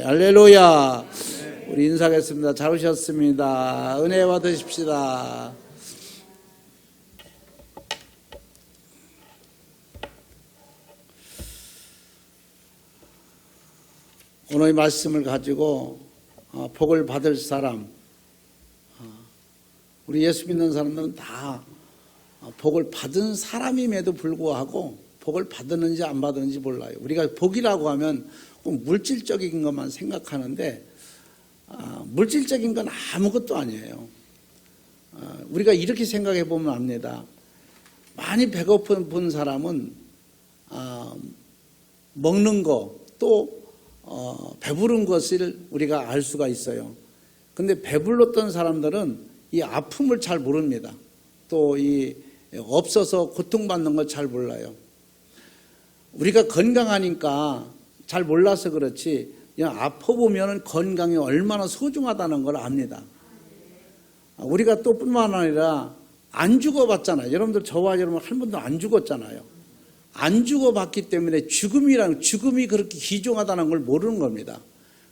할렐루야. 우리 인사하겠습니다. 잘 오셨습니다. 은혜 받으십시다. 오늘의 말씀을 가지고 복을 받을 사람, 우리 예수 믿는 사람들은 다 복을 받은 사람임에도 불구하고 복을 받았는지 안 받았는지 몰라요. 우리가 복이라고 하면 꼭 물질적인 것만 생각하는데 물질적인 건 아무것도 아니에요. 우리가 이렇게 생각해 보면 압니다. 많이 배고픈 사람은 먹는 거 또 배부른 것을 우리가 알 수가 있어요. 근데 배불렀던 사람들은 이 아픔을 잘 모릅니다. 또 이 없어서 고통받는 걸 잘 몰라요. 우리가 건강하니까 잘 몰라서 그렇지 그냥 아파보면 건강이 얼마나 소중하다는 걸 압니다. 우리가 또 뿐만 아니라 안 죽어봤잖아요. 여러분들 저와 여러분 한 번도 안 죽었잖아요. 안 죽어봤기 때문에 죽음이 그렇게 귀중하다는 걸 모르는 겁니다.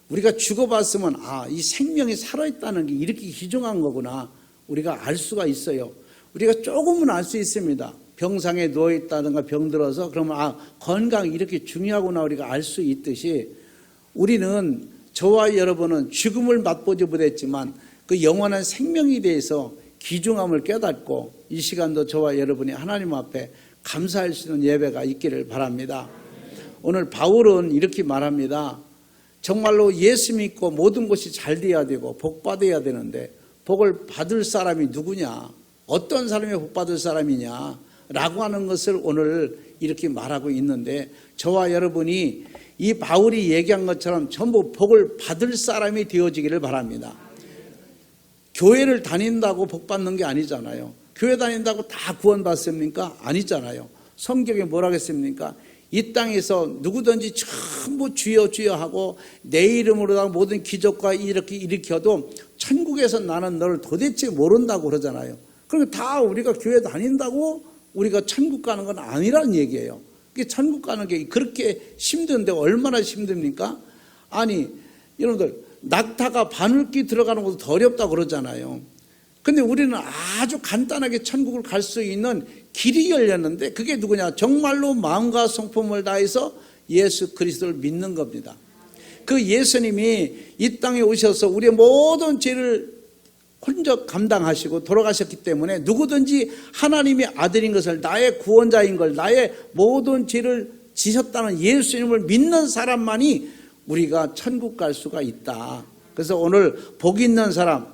우리가 죽어봤으면 이 생명이 살아있다는 게 이렇게 귀중한 거구나 우리가 알 수가 있어요. 우리가 조금은 알 수 있습니다. 병상에 누워있다든가 병들어서 그러면 건강이 이렇게 중요하구나 우리가 알 수 있듯이 우리는 저와 여러분은 죽음을 맛보지 못했지만 그 영원한 생명에 대해서 귀중함을 깨닫고 이 시간도 저와 여러분이 하나님 앞에 감사할 수 있는 예배가 있기를 바랍니다. 오늘 바울은 이렇게 말합니다. 정말로 예수 믿고 모든 것이 잘 돼야 되고 복 받아야 되는데 복을 받을 사람이 누구냐, 어떤 사람이 복 받을 사람이냐 라고 하는 것을 오늘 이렇게 말하고 있는데 저와 여러분이 이 바울이 얘기한 것처럼 전부 복을 받을 사람이 되어지기를 바랍니다. 교회를 다닌다고 복 받는 게 아니잖아요. 교회 다닌다고 다 구원받습니까? 아니잖아요. 성경에 뭐라고 했습니까? 이 땅에서 누구든지 전부 주여 주여 하고 내 이름으로 모든 기적과 이렇게 일으켜도 천국에서 나는 너를 도대체 모른다고 그러잖아요. 그러니까 다 우리가 교회 다닌다고 우리가 천국 가는 건 아니라는 얘기예요. 천국 가는 게 그렇게 힘든데 얼마나 힘듭니까? 아니 여러분들 낙타가 바늘귀 들어가는 것도 더 어렵다고 그러잖아요. 근데 우리는 아주 간단하게 천국을 갈 수 있는 길이 열렸는데 그게 누구냐? 정말로 마음과 성품을 다해서 예수 그리스도를 믿는 겁니다. 그 예수님이 이 땅에 오셔서 우리의 모든 죄를 혼자 감당하시고 돌아가셨기 때문에 누구든지 하나님의 아들인 것을 나의 구원자인 걸 나의 모든 죄를 지셨다는 예수님을 믿는 사람만이 우리가 천국 갈 수가 있다. 그래서 오늘 복 있는 사람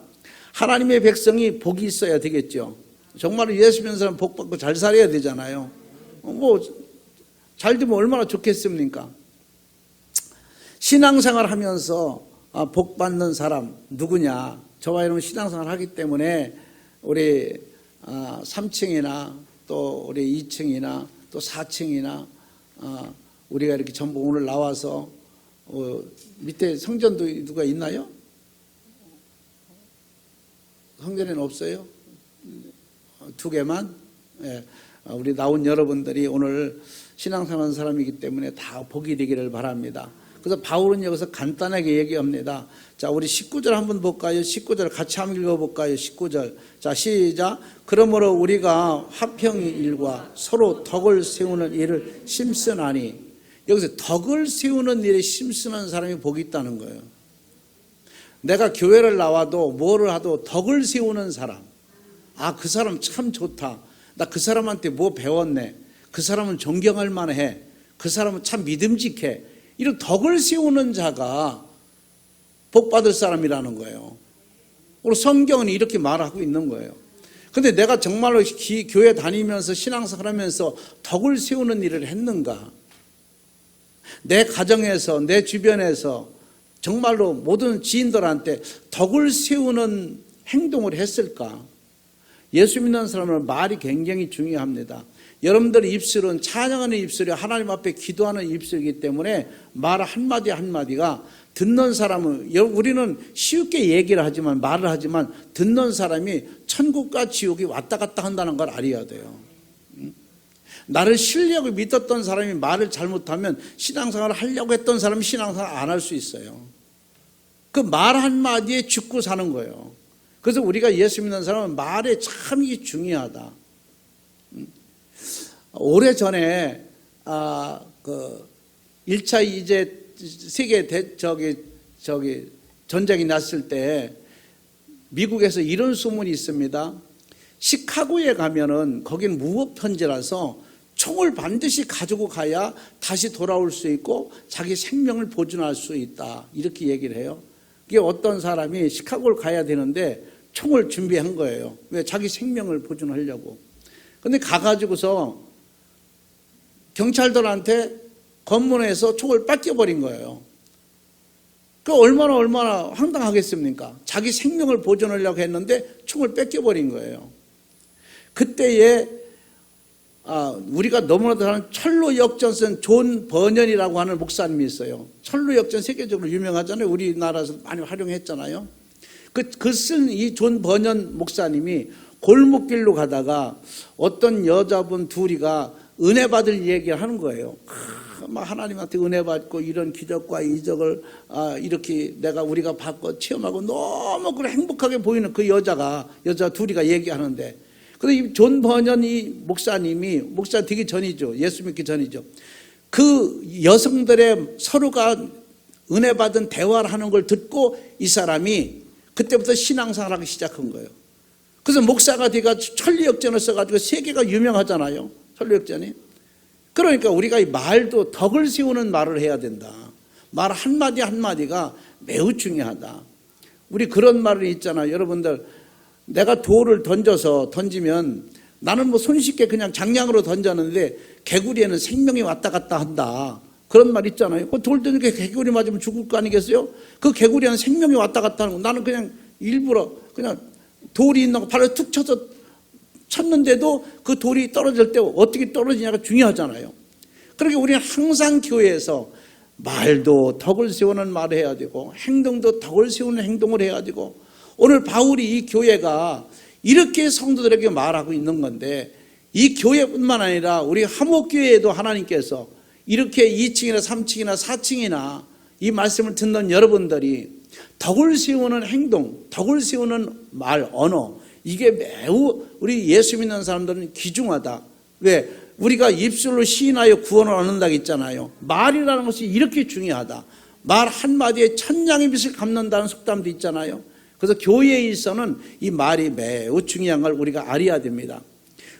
하나님의 백성이 복이 있어야 되겠죠. 정말로 예수 믿는 사람 복 받고 잘 살아야 되잖아요. 잘 되면 얼마나 좋겠습니까? 신앙생활 하면서 복 받는 사람 누구냐? 저와 여러분 신앙생활 하기 때문에 우리 3층이나 또 우리 2층이나 또 4층이나 우리가 이렇게 전부 오늘 나와서 밑에 성전도 누가 있나요? 성전에는 없어요? 2개만? 예. 우리 나온 여러분들이 오늘 신앙생활하는 사람이기 때문에 다 복이 되기를 바랍니다. 그래서 바울은 여기서 간단하게 얘기합니다. 자, 우리 19절 한번 볼까요? 19절 같이 한번 읽어볼까요? 19절. 자, 시작. 그러므로 우리가 화평의 일과 서로 덕을 세우는 일을 심쓰나니 여기서 덕을 세우는 일에 심쓰는 사람이 복이 있다는 거예요. 내가 교회를 나와도 뭐를 하도 덕을 세우는 사람. 그 사람 참 좋다. 나 그 사람한테 뭐 배웠네. 그 사람은 존경할 만해. 그 사람은 참 믿음직해. 이런 덕을 세우는 자가 복받을 사람이라는 거예요. 우리 성경은 이렇게 말하고 있는 거예요. 근데 내가 정말로 교회 다니면서 신앙생활 하면서 덕을 세우는 일을 했는가? 내 가정에서 내 주변에서 정말로 모든 지인들한테 덕을 세우는 행동을 했을까? 예수 믿는 사람은 말이 굉장히 중요합니다. 여러분들의 입술은 찬양하는 입술이 하나님 앞에 기도하는 입술이기 때문에 말 한마디 한마디가 듣는 사람은 우리는 쉽게 얘기를 하지만 말을 하지만 듣는 사람이 천국과 지옥이 왔다 갔다 한다는 걸 알아야 돼요. 나를 신뢰하고 믿었던 사람이 말을 잘못하면 신앙생활을 하려고 했던 사람이 신앙생활을 안 할 수 있어요. 그 말 한마디에 죽고 사는 거예요. 그래서 우리가 예수 믿는 사람은 말에 참 이게 중요하다. 오래전에 그 1차 이제 세계 전쟁이 났을 때 미국에서 이런 소문이 있습니다. 시카고에 가면은 거긴 무법 편지라서 총을 반드시 가지고 가야 다시 돌아올 수 있고 자기 생명을 보존할 수 있다. 이렇게 얘기를 해요. 그게 어떤 사람이 시카고를 가야 되는데 총을 준비한 거예요. 왜? 자기 생명을 보존하려고. 근데 가가지고서 경찰들한테 검문해서 총을 뺏겨버린 거예요. 그 얼마나 황당하겠습니까? 자기 생명을 보존하려고 했는데 총을 뺏겨버린 거예요. 그때에 우리가 너무나도 아는 철로 역전 쓴 존 버년이라고 하는 목사님이 있어요. 철로 역전 세계적으로 유명하잖아요. 우리나라에서 많이 활용했잖아요. 그 쓴 이 존 버년 목사님이 골목길로 가다가 어떤 여자분 둘이가 은혜 받을 얘기를 하는 거예요. 막 하나님한테 은혜 받고 이런 기적과 이적을 이렇게 우리가 받고 체험하고 너무 그래 행복하게 보이는 그 여자 둘이가 얘기하는데, 근데 이 존 버년 이 목사님이 목사 되기 전이죠. 예수 믿기 전이죠. 그 여성들의 서로가 은혜 받은 대화를 하는 걸 듣고 이 사람이 그때부터 신앙생활을 하기 시작한 거예요. 그래서 목사가 돼가 천리역전을 써가지고 세계가 유명하잖아요. 천리역전이. 그러니까 우리가 이 말도 덕을 세우는 말을 해야 된다. 말 한마디 한마디가 매우 중요하다. 우리 그런 말이 있잖아요. 여러분들, 내가 돌을 던지면 나는 뭐 손쉽게 그냥 장량으로 던졌는데 개구리에는 생명이 왔다 갔다 한다. 그런 말 있잖아요. 그 돌 던지게 개구리 맞으면 죽을 거 아니겠어요? 그 개구리에는 생명이 왔다 갔다 하는 거. 나는 그냥 일부러 그냥 돌이 있는 거 발을 툭 쳐서 쳤는데도 그 돌이 떨어질 때 어떻게 떨어지냐가 중요하잖아요. 그러니까 우리는 항상 교회에서 말도 덕을 세우는 말을 해야 되고 행동도 덕을 세우는 행동을 해야 되고, 오늘 바울이 이 교회가 이렇게 성도들에게 말하고 있는 건데, 이 교회뿐만 아니라 우리 화목교회에도 하나님께서 이렇게 2층이나 3층이나 4층이나 이 말씀을 듣는 여러분들이 덕을 세우는 행동, 덕을 세우는 말, 언어, 이게 매우 우리 예수 믿는 사람들은 귀중하다. 왜? 우리가 입술로 시인하여 구원을 얻는다고 했잖아요. 말이라는 것이 이렇게 중요하다. 말 한마디에 천냥의 빛을 갚는다는 속담도 있잖아요. 그래서 교회에 있어서는 이 말이 매우 중요한 걸 우리가 알아야 됩니다.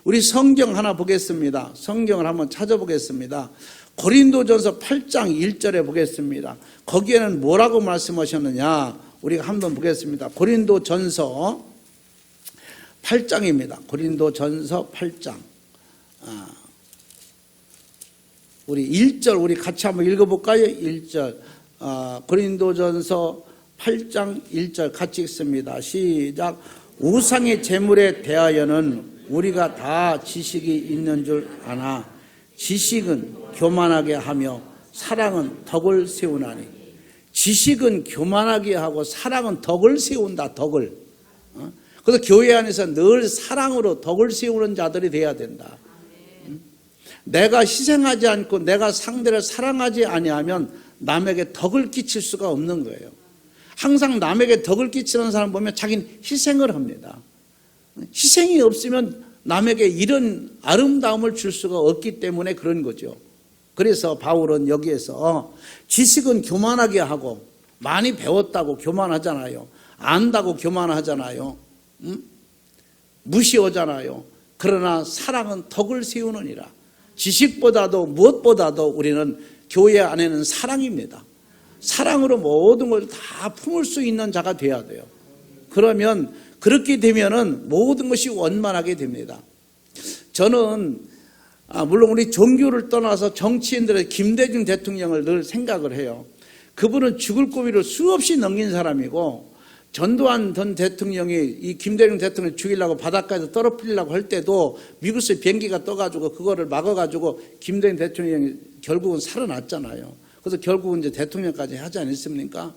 우리 성경 하나 보겠습니다. 성경을 한번 찾아보겠습니다. 고린도전서 8장 1절에 보겠습니다. 거기에는 뭐라고 말씀하셨느냐 우리가 한번 보겠습니다. 고린도전서 8장입니다. 고린도전서 8장. 우리 1절 우리 같이 한번 읽어볼까요? 1절. 고린도전서 8장 1절 같이 읽습니다. 시작. 우상의 제물에 대하여는 우리가 다 지식이 있는 줄 아나 지식은 교만하게 하며 사랑은 덕을 세우나니. 지식은 교만하게 하고 사랑은 덕을 세운다. 덕을. 그래서 교회 안에서 늘 사랑으로 덕을 세우는 자들이 돼야 된다. 내가 희생하지 않고 내가 상대를 사랑하지 아니하면 남에게 덕을 끼칠 수가 없는 거예요. 항상 남에게 덕을 끼치는 사람 보면 자기는 희생을 합니다. 희생이 없으면 남에게 이런 아름다움을 줄 수가 없기 때문에 그런 거죠. 그래서 바울은 여기에서 지식은 교만하게 하고, 많이 배웠다고 교만하잖아요. 안다고 교만하잖아요. 무시하잖아요. 그러나 사랑은 덕을 세우느니라. 지식보다도 무엇보다도 우리는 교회 안에는 사랑입니다. 사랑으로 모든 걸 다 품을 수 있는 자가 돼야 돼요. 그러면 그렇게 되면은 모든 것이 원만하게 됩니다. 저는 물론 우리 종교를 떠나서 정치인들의 김대중 대통령을 늘 생각을 해요. 그분은 죽을 고비를 수없이 넘긴 사람이고, 전두환 전 대통령이 이 김대중 대통령을 죽이려고 바닷가에서 떨어뜨리려고 할 때도 미국에서 비행기가 떠가지고 그거를 막아가지고 김대중 대통령이 결국은 살아났잖아요. 그래서 결국은 이제 대통령까지 하지 않았습니까?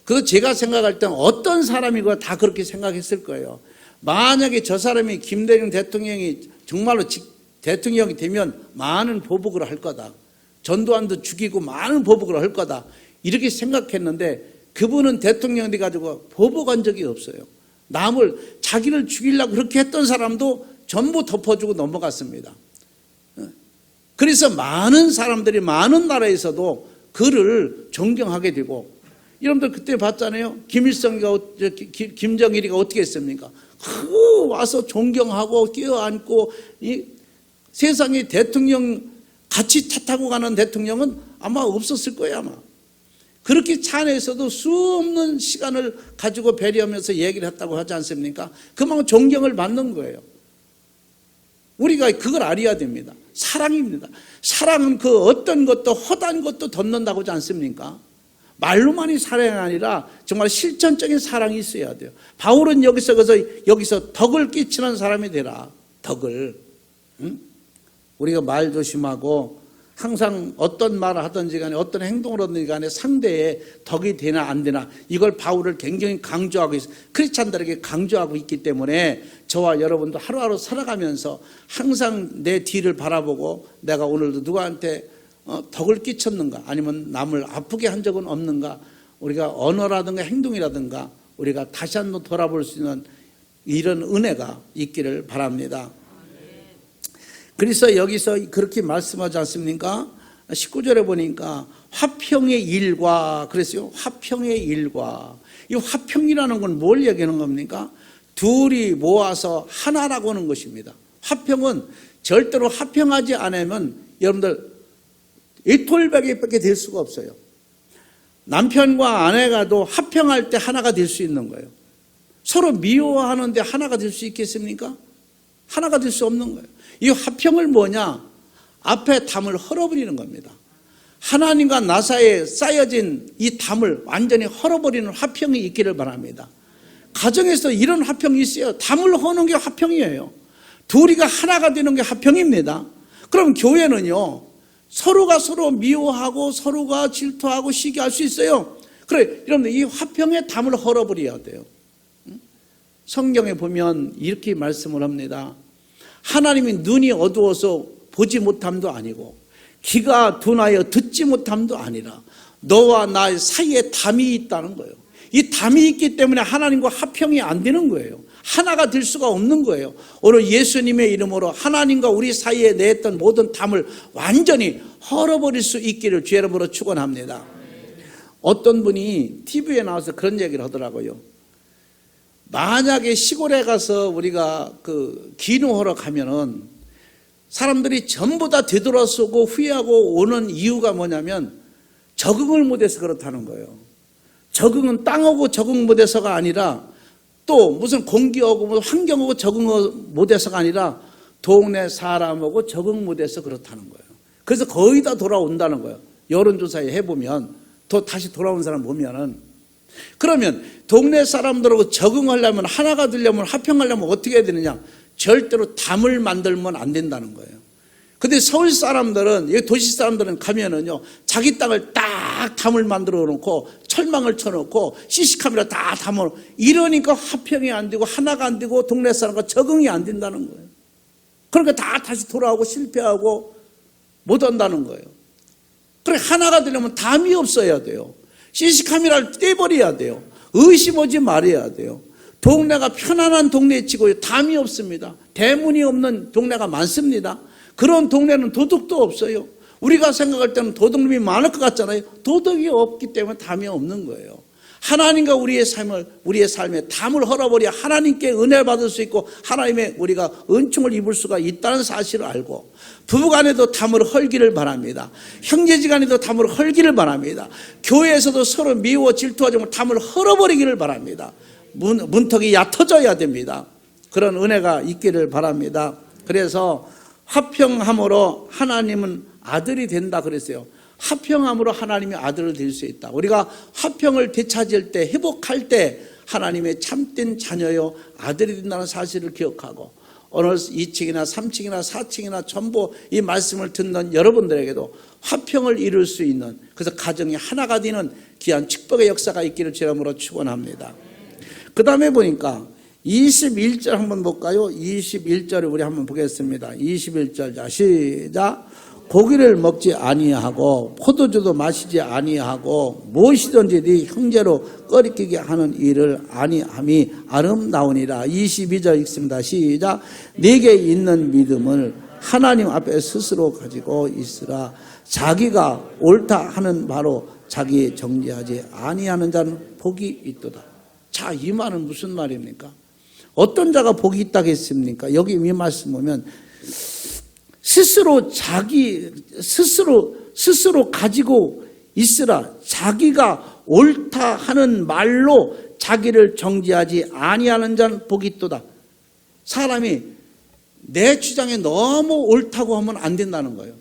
그래서 제가 생각할 때는 어떤 사람이고 다 그렇게 생각했을 거예요. 만약에 저 사람이 김대중 대통령이 정말로 대통령이 되면 많은 보복을 할 거다. 전두환도 죽이고 많은 보복을 할 거다. 이렇게 생각했는데 그분은 대통령 돼가지고 보복한 적이 없어요. 남을 자기를 죽이려고 그렇게 했던 사람도 전부 덮어주고 넘어갔습니다. 그래서 많은 사람들이 많은 나라에서도 그를 존경하게 되고, 여러분들 그때 봤잖아요. 김정일이가 어떻게 했습니까? 와서 존경하고 끼어안고, 이 세상에 대통령 같이 차 타고 가는 대통령은 아마 없었을 거예요. 아마 그렇게 차 안에서도 수없는 시간을 가지고 배려하면서 얘기를 했다고 하지 않습니까? 그만큼 존경을 받는 거예요. 우리가 그걸 알아야 됩니다. 사랑입니다. 사랑은 그 어떤 것도 허다한 것도 덮는다고 하지 않습니까? 말로만이 사랑이 아니라 정말 실천적인 사랑이 있어야 돼요. 바울은 여기서 덕을 끼치는 사람이 되라. 덕을. 응? 우리가 말 조심하고 항상 어떤 말을 하든지 간에 어떤 행동을 하든지 간에 상대의 덕이 되나 안 되나, 이걸 바울을 굉장히 강조하고 있어요. 크리스찬들에게 강조하고 있기 때문에 저와 여러분도 하루하루 살아가면서 항상 내 뒤를 바라보고 내가 오늘도 누구한테 덕을 끼쳤는가, 아니면 남을 아프게 한 적은 없는가, 우리가 언어라든가 행동이라든가 우리가 다시 한번 돌아볼 수 있는 이런 은혜가 있기를 바랍니다. 그래서 여기서 그렇게 말씀하지 않습니까? 19절에 보니까 화평의 일과 그랬어요. 화평의 일과. 이 화평이라는 건 뭘 얘기하는 겁니까? 둘이 모아서 하나라고 하는 것입니다. 화평은 절대로 화평하지 않으면 여러분들 이톨백이밖에 될 수가 없어요. 남편과 아내가도 화평할 때 하나가 될 수 있는 거예요. 서로 미워하는데 하나가 될 수 있겠습니까? 하나가 될 수 없는 거예요. 이 화평을 뭐냐? 앞에 담을 헐어버리는 겁니다. 하나님과 나 사이에 쌓여진 이 담을 완전히 헐어버리는 화평이 있기를 바랍니다. 가정에서 이런 화평이 있어요. 담을 허는 게 화평이에요. 둘이가 하나가 되는 게 화평입니다. 그럼 교회는요, 서로가 서로 미워하고 서로가 질투하고 시기할 수 있어요. 그래, 여러분들 이 화평의 담을 헐어버려야 돼요. 성경에 보면 이렇게 말씀을 합니다. 하나님이 눈이 어두워서 보지 못함도 아니고 귀가 둔하여 듣지 못함도 아니라 너와 나 사이에 담이 있다는 거예요. 이 담이 있기 때문에 하나님과 화평이 안 되는 거예요. 하나가 될 수가 없는 거예요. 오늘 예수님의 이름으로 하나님과 우리 사이에 내했던 모든 담을 완전히 헐어버릴 수 있기를 주의 이름으로 축원합니다. 어떤 분이 TV에 나와서 그런 얘기를 하더라고요. 만약에 시골에 가서 우리가 기능하러 가면은 사람들이 전부 다 되돌아서고 후회하고 오는 이유가 뭐냐면 적응을 못해서 그렇다는 거예요. 적응은 땅하고 적응 못해서가 아니라 또 무슨 공기하고 환경하고 적응 못해서가 아니라 동네 사람하고 적응 못해서 그렇다는 거예요. 그래서 거의 다 돌아온다는 거예요. 여론조사에 해보면 또 다시 돌아온 사람 보면은, 그러면 동네 사람들하고 적응하려면, 하나가 되려면, 화평하려면 어떻게 해야 되느냐? 절대로 담을 만들면 안 된다는 거예요. 근데 서울 사람들은, 여기 도시 사람들은 가면은요, 자기 땅을 딱 담을 만들어 놓고 철망을 쳐놓고 CC카메라 다 담아, 이러니까 화평이 안 되고 하나가 안 되고 동네 사람과 적응이 안 된다는 거예요. 그러니까 다 다시 돌아오고 실패하고 못 한다는 거예요. 그래, 하나가 되려면 담이 없어야 돼요. CC카메라를 떼버려야 돼요. 의심하지 말아야 돼요. 동네가 편안한 동네에 치고 담이 없습니다. 대문이 없는 동네가 많습니다. 그런 동네는 도덕도 없어요. 우리가 생각할 때는 도덕놈이 많을 것 같잖아요. 도덕이 없기 때문에 담이 없는 거예요. 하나님과 우리의 삶에 담을 헐어버려 하나님께 은혜를 받을 수 있고 하나님의 우리가 은총을 입을 수가 있다는 사실을 알고, 부부간에도 담을 헐기를 바랍니다. 형제지간에도 담을 헐기를 바랍니다. 교회에서도 서로 미워 질투하지 말고 담을 헐어버리기를 바랍니다. 문턱이 얕아져야 됩니다. 그런 은혜가 있기를 바랍니다. 그래서 화평함으로 하나님은 아들이 된다 그랬어요. 화평함으로 하나님이 아들을 될 수 있다. 우리가 화평을 되찾을 때, 회복할 때 하나님의 참된 자녀요 아들이 된다는 사실을 기억하고, 어느 2층이나 3층이나 4층이나 전부 이 말씀을 듣는 여러분들에게도 화평을 이룰 수 있는, 그래서 가정이 하나가 되는 귀한 축복의 역사가 있기를 주님으로 축원합니다. 그 다음에 보니까 21절 한번 볼까요? 21절을 우리 한번 보겠습니다. 21절, 자 시작. 고기를 먹지 아니하고 포도주도 마시지 아니하고 무엇이든지 네 형제로 꺼리끼게 하는 일을 아니함이 아름다우니라. 22절 읽습니다. 시작. 네게 있는 믿음을 하나님 앞에 스스로 가지고 있으라. 자기가 옳다 하는 바로 자기 정죄하지 아니하는 자는 복이 있도다. 자, 이 말은 무슨 말입니까? 어떤 자가 복이 있다고 했습니까? 여기 이 말씀 보면 스스로 가지고 있으라. 자기가 옳다 하는 말로 자기를 정죄하지 아니하는 자는 복이 있도다. 사람이 내 주장에 너무 옳다고 하면 안 된다는 거예요.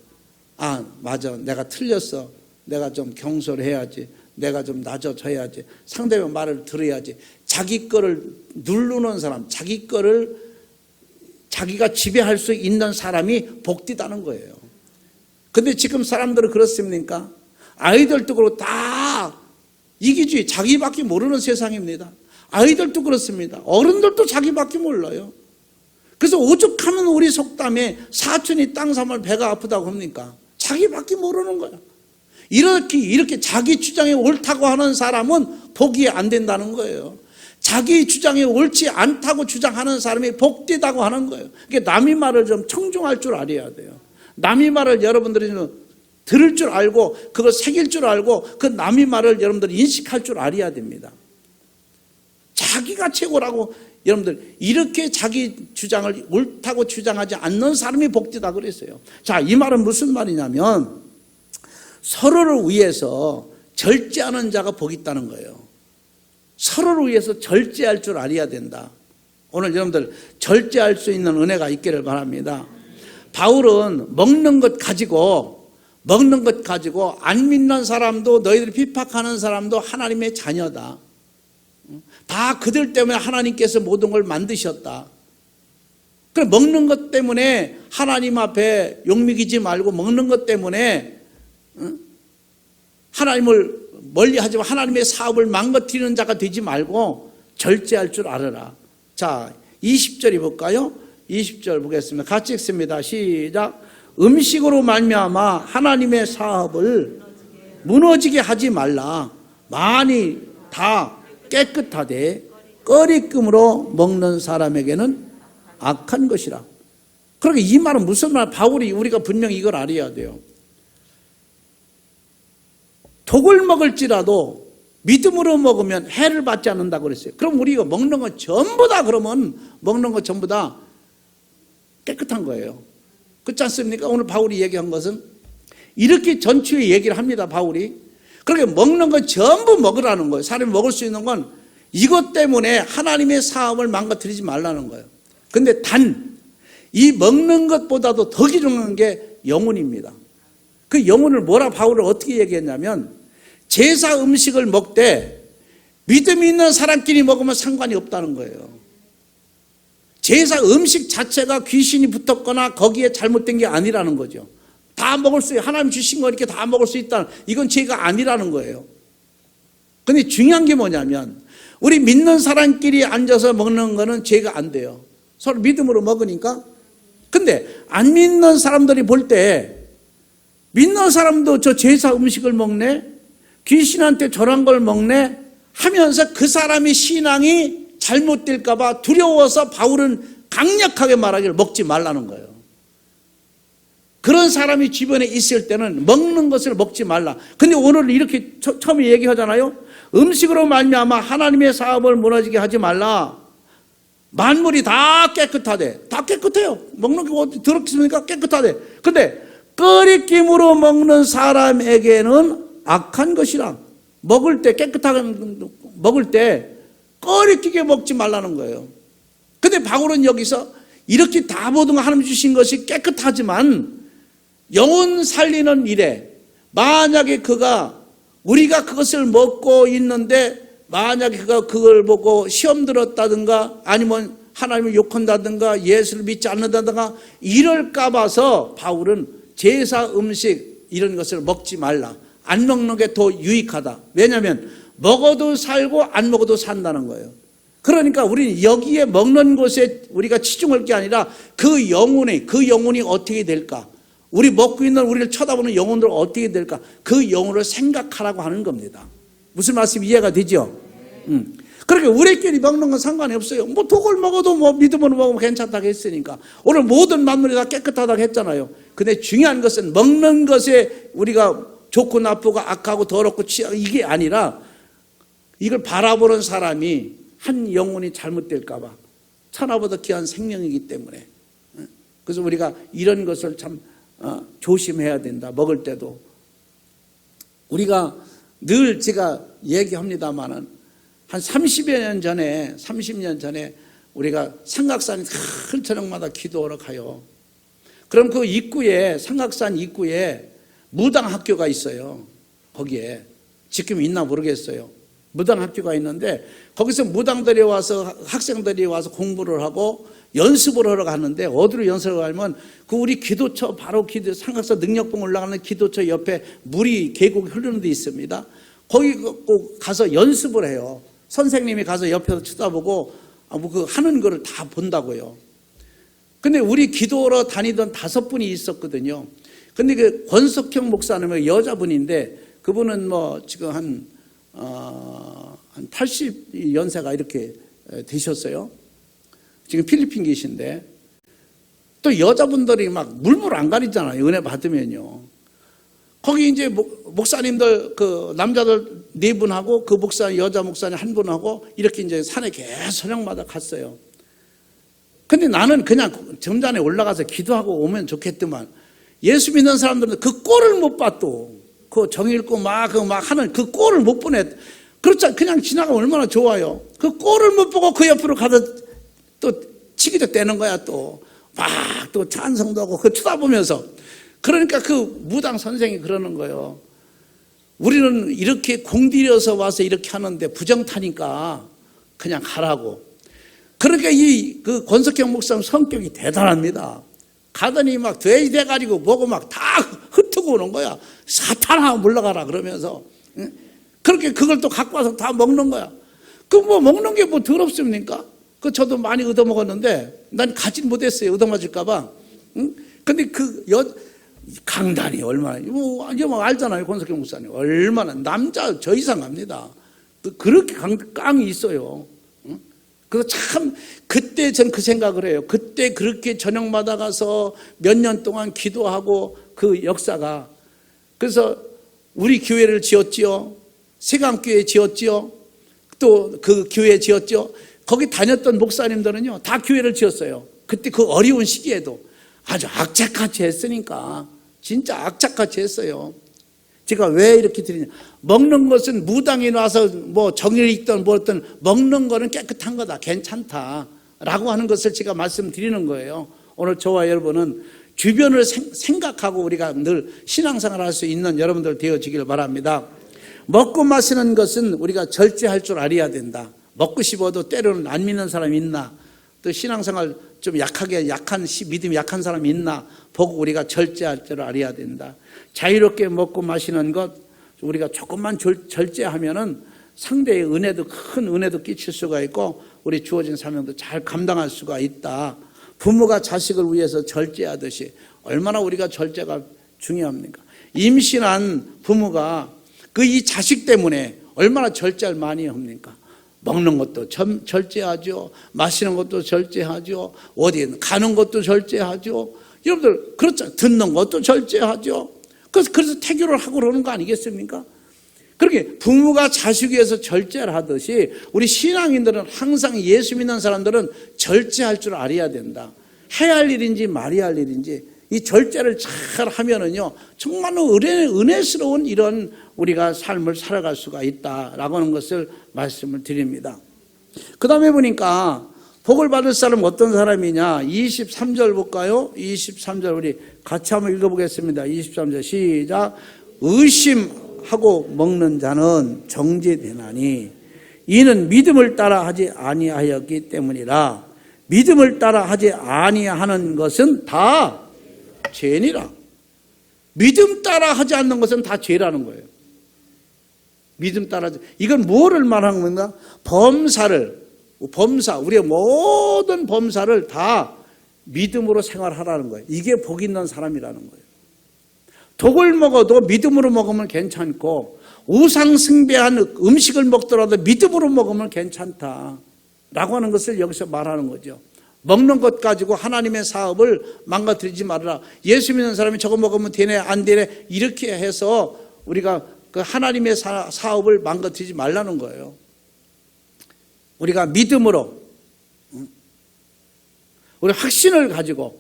아, 맞아. 내가 틀렸어. 내가 좀 경솔해야지. 내가 좀 낮아져야지. 상대방 말을 들어야지. 자기 거를 누르는 사람, 자기 거를 자기가 지배할 수 있는 사람이 복되다는 거예요. 근데 지금 사람들은 그렇습니까? 아이들도 그렇고 다 이기주의, 자기밖에 모르는 세상입니다. 아이들도 그렇습니다. 어른들도 자기밖에 몰라요. 그래서 오죽하면 우리 속담에 사촌이 땅 사면 배가 아프다고 합니까? 자기밖에 모르는 거야. 이렇게 자기 주장에 옳다고 하는 사람은 복이 안 된다는 거예요. 자기 주장에 옳지 않다고 주장하는 사람이 복되다고 하는 거예요. 그러니까 남의 말을 좀 청중할 줄 알아야 돼요. 남의 말을 여러분들이 들을 줄 알고 그걸 새길 줄 알고 그 남의 말을 여러분들이 인식할 줄 알아야 됩니다. 자기가 최고라고 여러분들 이렇게 자기 주장을 옳다고 주장하지 않는 사람이 복되다 그랬어요. 자, 이 말은 무슨 말이냐면 서로를 위해서 절제하는 자가 복이 있다는 거예요. 서로를 위해서 절제할 줄 알아야 된다. 오늘 여러분들 절제할 수 있는 은혜가 있기를 바랍니다. 바울은 먹는 것 가지고 안 믿는 사람도 너희들이 핍박하는 사람도 하나님의 자녀다. 다 그들 때문에 하나님께서 모든 걸 만드셨다. 그래, 먹는 것 때문에 하나님 앞에 욕먹이지 말고 먹는 것 때문에 하나님을 멀리하지 말고 하나님의 사업을 망가뜨리는 자가 되지 말고 절제할 줄 알아라. 자, 20절이 볼까요? 20절 보겠습니다. 같이 읽습니다. 시작. 음식으로 말미암아 하나님의 사업을 무너지게 하지 말라. 많이 다 깨끗하되 꺼리낌으로 먹는 사람에게는 악한 것이라. 그러니까 이 말은 무슨 말? 바울이 우리가 분명히 이걸 알아야 돼요. 독을 먹을지라도 믿음으로 먹으면 해를 받지 않는다고 그랬어요. 그럼 우리가 먹는 건 전부 다 그러면 먹는 건 전부 다 깨끗한 거예요. 그렇지 않습니까? 오늘 바울이 얘기한 것은 이렇게 전추의 얘기를 합니다. 바울이. 그렇게 먹는 건 전부 먹으라는 거예요. 사람이 먹을 수 있는 건 이것 때문에 하나님의 사업을 망가뜨리지 말라는 거예요. 근데 단 이 먹는 것보다도 더 중요한 게 영혼입니다. 그 영혼을 뭐라 바울을 어떻게 얘기했냐면 제사 음식을 먹되 믿음이 있는 사람끼리 먹으면 상관이 없다는 거예요. 제사 음식 자체가 귀신이 붙었거나 거기에 잘못된 게 아니라는 거죠. 다 먹을 수 있어요. 하나님 주신 거 이렇게 다 먹을 수 있다. 이건 죄가 아니라는 거예요. 근데 중요한 게 뭐냐면 우리 믿는 사람끼리 앉아서 먹는 거는 죄가 안 돼요. 서로 믿음으로 먹으니까. 근데 안 믿는 사람들이 볼 때 믿는 사람도 저 제사 음식을 먹네? 귀신한테 저런 걸 먹네? 하면서 그 사람의 신앙이 잘못될까 봐 두려워서 바울은 강력하게 말하기를 먹지 말라는 거예요. 그런 사람이 주변에 있을 때는 먹는 것을 먹지 말라. 근데 오늘 이렇게 처음에 얘기하잖아요. 음식으로 말미암아 하나님의 사업을 무너지게 하지 말라. 만물이 다 깨끗하대. 다 깨끗해요. 먹는 게 어디 더럽습니까? 깨끗하대. 근데 꺼리낌으로 먹는 사람에게는 악한 것이라. 먹을 때 깨끗하게 먹을 때 꺼리끼게 먹지 말라는 거예요. 근데 바울은 여기서 이렇게 다 모든 거 하나님 주신 것이 깨끗하지만 영혼 살리는 일에 만약에 우리가 그것을 먹고 있는데 만약에 그가 그걸 보고 시험 들었다든가 아니면 하나님을 욕한다든가 예수를 믿지 않는다든가 이럴까 봐서 바울은 제사 음식 이런 것을 먹지 말라. 안 먹는 게 더 유익하다. 왜냐하면 먹어도 살고 안 먹어도 산다는 거예요. 그러니까 우리는 여기에 먹는 것에 우리가 치중할 게 아니라 그 영혼이 어떻게 될까? 우리 먹고 있는 우리를 쳐다보는 영혼들 어떻게 될까? 그 영혼을 생각하라고 하는 겁니다. 무슨 말씀 이해가 되죠? 그러니까 우리끼리 먹는 건 상관이 없어요. 뭐 독을 먹어도 뭐 믿음으로 먹으면 괜찮다고 했으니까. 오늘 모든 만물이 다 깨끗하다고 했잖아요. 근데 중요한 것은 먹는 것에 우리가 좋고 나쁘고 악하고 더럽고 취하고 이게 아니라 이걸 바라보는 사람이 한 영혼이 잘못될까 봐. 천하보다 귀한 생명이기 때문에. 그래서 우리가 이런 것을 참 조심해야 된다. 먹을 때도. 우리가 늘 제가 얘기합니다마는 한 30년 전에 우리가 삼각산 큰 저녁마다 기도하러 가요. 그럼 그 입구에, 삼각산 입구에 무당학교가 있어요. 거기에. 지금 있나 모르겠어요. 무당학교가 있는데 거기서 무당들이 와서, 학생들이 와서 공부를 하고 연습을 하러 가는데, 어디로 연습을 가면 그 우리 기도처, 바로 삼각산 능력봉 올라가는 기도처 옆에 물이, 계곡이 흐르는 데 있습니다. 거기 꼭 가서 연습을 해요. 선생님이 가서 옆에서 쳐다보고 그 하는 거를 다 본다고요. 근데 우리 기도하러 다니던 5분이 있었거든요. 근데 그 권석형 목사님은 여자분인데, 그분은 뭐 지금 한 80연세가 이렇게 되셨어요. 지금 필리핀 계신데, 또 여자분들이 막 물불 안 가리잖아요. 은혜 받으면요. 거기 이제 목사님들, 그 남자들 4분하고 그 여자 목사님 1분하고 이렇게 이제 산에 계속 저녁마다 갔어요. 근데 나는 그냥 점잔에 올라가서 기도하고 오면 좋겠더만, 예수 믿는 사람들은 그 꼴을 못 봐. 또 그 정 읽고 막 하는 그 꼴을 못 보네. 그렇잖아. 그냥 지나가면 얼마나 좋아요. 그 꼴을 못 보고 그 옆으로 가서 또 치기도 떼는 거야. 또 막 또 찬성도 하고 그 쳐다보면서. 그러니까 그 무당 선생이 그러는 거예요. 우리는 이렇게 공들여서 와서 이렇게 하는데 부정타니까 그냥 가라고. 그러니까 그 권석형 목사님 성격이 대단합니다. 가더니 막 돼지 돼가지고 뭐고 막 다 흩트고 오는 거야. 사탄아 물러가라 그러면서. 그렇게 그걸 또 갖고 와서 다 먹는 거야. 그 뭐 먹는 게 뭐 더럽습니까? 그 저도 많이 얻어먹었는데 난 가진 못했어요. 얻어맞을까봐. 근데 강단이 얼마나, 뭐 알잖아요. 권석형 목사님. 얼마나, 남자 저 이상 합니다. 그렇게 깡이 있어요. 그래서 참, 그때 전 그 생각을 해요. 그때 그렇게 저녁마다 가서 몇 년 동안 기도하고 그 역사가. 그래서 우리 교회를 지었지요. 세강교회 지었지요. 또 그 교회 지었죠. 거기 다녔던 목사님들은요, 다 교회를 지었어요. 그때 그 어려운 시기에도 아주 악착같이 했으니까. 진짜 악착같이 했어요. 제가 왜 이렇게 드리냐. 먹는 것은 무당이 와서 뭐 정의를 읽던 뭐든 먹는 거는 깨끗한 거다. 괜찮다. 라고 하는 것을 제가 말씀드리는 거예요. 오늘 저와 여러분은 주변을 생각하고 우리가 늘 신앙생활 할 수 있는 여러분들 되어지길 바랍니다. 먹고 마시는 것은 우리가 절제할 줄 알아야 된다. 먹고 싶어도 때로는 안 믿는 사람이 있나, 또 신앙생활 좀 믿음이 약한 사람이 있나 보고 우리가 절제할 줄 알아야 된다. 자유롭게 먹고 마시는 것, 우리가 조금만 절제하면은 상대의 은혜도, 큰 은혜도 끼칠 수가 있고 우리 주어진 사명도 잘 감당할 수가 있다. 부모가 자식을 위해서 절제하듯이 얼마나 우리가 절제가 중요합니까? 임신한 부모가 이 자식 때문에 얼마나 절제를 많이 합니까? 먹는 것도 절제하죠. 마시는 것도 절제하죠. 어디 가는 것도 절제하죠. 여러분들 그렇죠. 듣는 것도 절제하죠. 그래서 태교를 하고 그러는 거 아니겠습니까? 그렇게 부모가 자식 위해서 절제를 하듯이 우리 신앙인들은 항상 예수 믿는 사람들은 절제할 줄 알아야 된다. 해야 할 일인지 말아야 할 일인지 이 절제를 잘 하면은요 정말로 은혜스러운 이런 우리가 삶을 살아갈 수가 있다라고 하는 것을 말씀을 드립니다. 그 다음에 보니까 복을 받을 사람 어떤 사람이냐, 23절 볼까요? 23절 우리 같이 한번 읽어보겠습니다. 23절 시작. 의심하고 먹는 자는 정죄되나니 이는 믿음을 따라 하지 아니하였기 때문이라. 믿음을 따라 하지 아니하는 것은 다 죄니라. 믿음 따라 하지 않는 것은 다 죄라는 거예요. 믿음 따라 이건 뭐를 말하는 건가? 우리의 모든 범사를 다 믿음으로 생활하라는 거예요. 이게 복 있는 사람이라는 거예요. 독을 먹어도 믿음으로 먹으면 괜찮고 우상 숭배한 음식을 먹더라도 믿음으로 먹으면 괜찮다라고 하는 것을 여기서 말하는 거죠. 먹는 것 가지고 하나님의 사업을 망가뜨리지 말아라. 예수 믿는 사람이 저거 먹으면 되네 안 되네 이렇게 해서 우리가 그 하나님의 사업을 망가뜨리지 말라는 거예요. 우리가 믿음으로 우리 확신을 가지고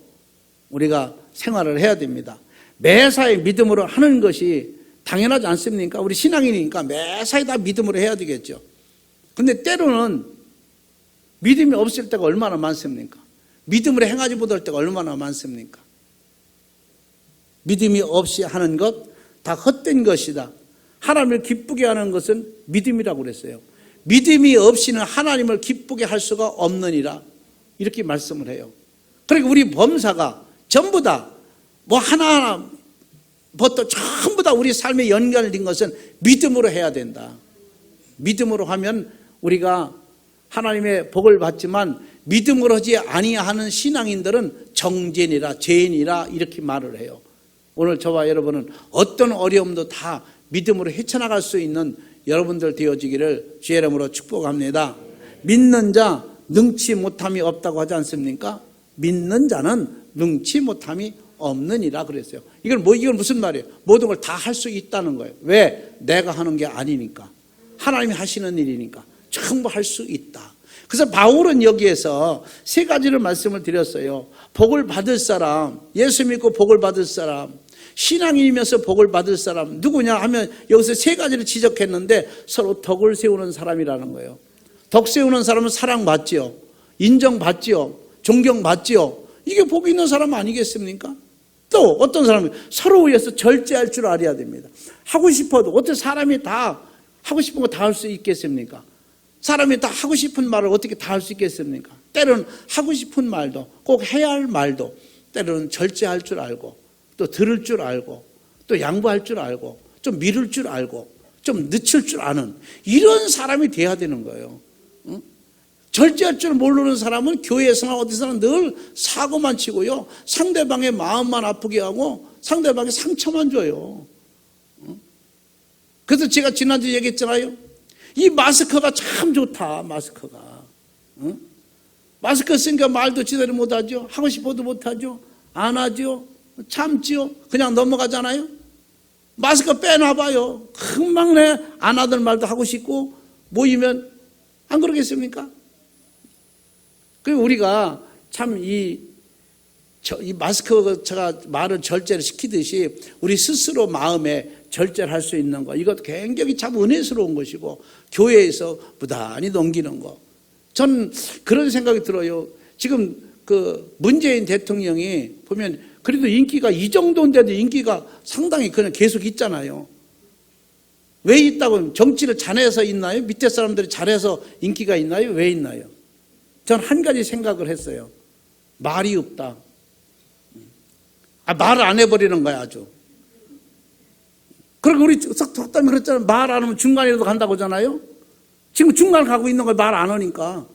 우리가 생활을 해야 됩니다. 매사에 믿음으로 하는 것이 당연하지 않습니까? 우리 신앙인이니까 매사에 다 믿음으로 해야 되겠죠. 근데 때로는 믿음이 없을 때가 얼마나 많습니까? 믿음으로 행하지 못할 때가 얼마나 많습니까? 믿음이 없이 하는 것 다 헛된 것이다. 하나님을 기쁘게 하는 것은 믿음이라고 그랬어요. 믿음이 없이는 하나님을 기쁘게 할 수가 없느니라 이렇게 말씀을 해요. 그러니까 우리 범사가 전부 다 뭐 하나부터 전부 다 우리 삶에 연결된 것은 믿음으로 해야 된다. 믿음으로 하면 우리가 하나님의 복을 받지만 믿음으로 하지 아니하는 신앙인들은 정죄니라 죄인이라 이렇게 말을 해요. 오늘 저와 여러분은 어떤 어려움도 다 믿음으로 헤쳐나갈 수 있는 여러분들 되어지기를 주의 이름으로 축복합니다. 믿는 자 능치 못함이 없다고 하지 않습니까? 믿는 자는 능치 못함이 없느니라 그랬어요. 이건 무슨 말이에요? 모든 걸 다 할 수 있다는 거예요. 왜? 내가 하는 게 아니니까. 하나님이 하시는 일이니까 전부 할 수 있다. 그래서 바울은 여기에서 세 가지를 말씀을 드렸어요. 복을 받을 사람, 예수 믿고 복을 받을 사람, 신앙인이면서 복을 받을 사람 누구냐 하면 여기서 세 가지를 지적했는데 서로 덕을 세우는 사람이라는 거예요. 덕 세우는 사람은 사랑받지요, 인정받지요, 존경받지요. 이게 복이 있는 사람 아니겠습니까? 또 어떤 사람이 서로 위해서 절제할 줄 알아야 됩니다. 하고 싶어도 어떻게 사람이 다 하고 싶은 거 다 할 수 있겠습니까? 사람이 다 하고 싶은 말을 어떻게 다 할 수 있겠습니까? 때로는 하고 싶은 말도 꼭 해야 할 말도 때로는 절제할 줄 알고 또 들을 줄 알고 또 양보할 줄 알고 좀 미룰 줄 알고 좀 늦출 줄 아는 이런 사람이 돼야 되는 거예요. 응? 절제할 줄 모르는 사람은 교회에서나 어디서나 늘 사고만 치고요, 상대방의 마음만 아프게 하고 상대방의 상처만 줘요. 응? 그래서 제가 지난주에 얘기했잖아요. 이 마스크가 참 좋다. 마스크가. 응? 마스크 쓰니까 말도 제대로 못하죠. 하고 싶어도 못하죠. 안 하죠. 참지요. 그냥 넘어가잖아요. 마스크 빼놔봐요. 금방 안 하던 말도 하고 싶고 모이면 안 그러겠습니까? 그리고 우리가 참 이 마스크가 말을 절제를 시키듯이 우리 스스로 마음에 절제를 할 수 있는 거, 이것 굉장히 참 은혜스러운 것이고 교회에서 무단히 넘기는 거, 전 그런 생각이 들어요. 지금 그 문재인 대통령이 보면 그래도 인기가 이 정도인데도 인기가 상당히 그냥 계속 있잖아요. 왜 있다고? 정치를 잘해서 있나요? 밑에 사람들이 잘해서 인기가 있나요? 왜 있나요? 전 한 가지 생각을 했어요. 말이 없다. 말을 안 해버리는 거야 아주. 그리고 우리 덕담이 그랬잖아요. 말 안 하면 중간이라도 간다고 하잖아요. 지금 중간 가고 있는 걸 말 안 하니까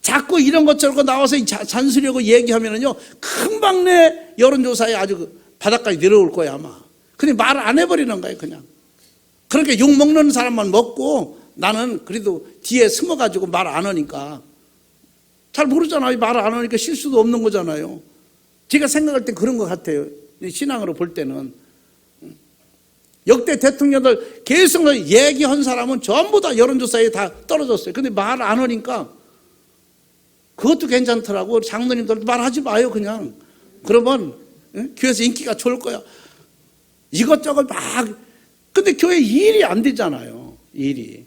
자꾸 이런 것저런 나와서 잔소리하고 얘기하면은요 금방 내 여론조사에 아주 바닥까지 내려올 거야 아마. 근데 말을 안 해버리는 거예요 그냥. 그렇게 욕 먹는 사람만 먹고 나는 그래도 뒤에 숨어가지고 말 안 하니까. 잘 모르잖아요. 말을 안 하니까 실수도 없는 거잖아요. 제가 생각할 때 그런 것 같아요. 신앙으로 볼 때는. 역대 대통령들 계속 얘기한 사람은 전부 다 여론조사에 다 떨어졌어요. 근데 말 안 하니까 그것도 괜찮더라고. 장로님들도 말하지 마요 그냥. 그러면 교회에서 인기가 좋을 거야. 이것저것 막. 근데 교회 일이 안 되잖아요. 일이.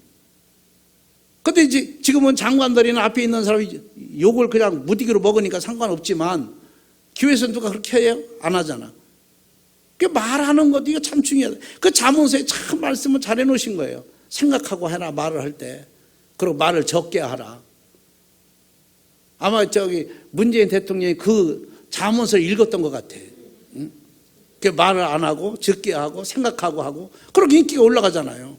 근데 이제 지금은 장관들이나 앞에 있는 사람이 욕을 그냥 무디기로 먹으니까 상관없지만 교회에서 누가 그렇게 해요? 안 하잖아. 그 말하는 것도 이거 참 중요하다. 그 자문서에 참 말씀을 잘 해놓으신 거예요. 생각하고 해라 말을 할 때. 그리고 말을 적게 하라. 아마 문재인 대통령이 그 자문서를 읽었던 것 같아. 응? 그 말을 안 하고 적게 하고 생각하고 하고 그렇게 인기가 올라가잖아요.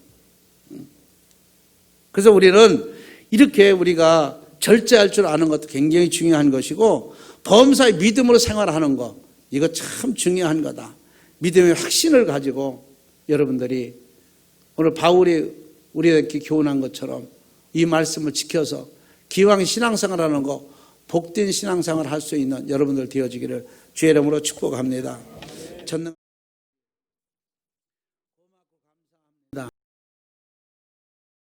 그래서 우리는 이렇게 우리가 절제할 줄 아는 것도 굉장히 중요한 것이고 범사의 믿음으로 생활하는 것 이거 참 중요한 거다. 믿음의 확신을 가지고 여러분들이 오늘 바울이 우리에게 교훈한 것처럼 이 말씀을 지켜서 기왕 신앙생활하는 거 복된 신앙생활을 할 수 있는 여러분들 되어지기를 주의 이름으로 축복합니다.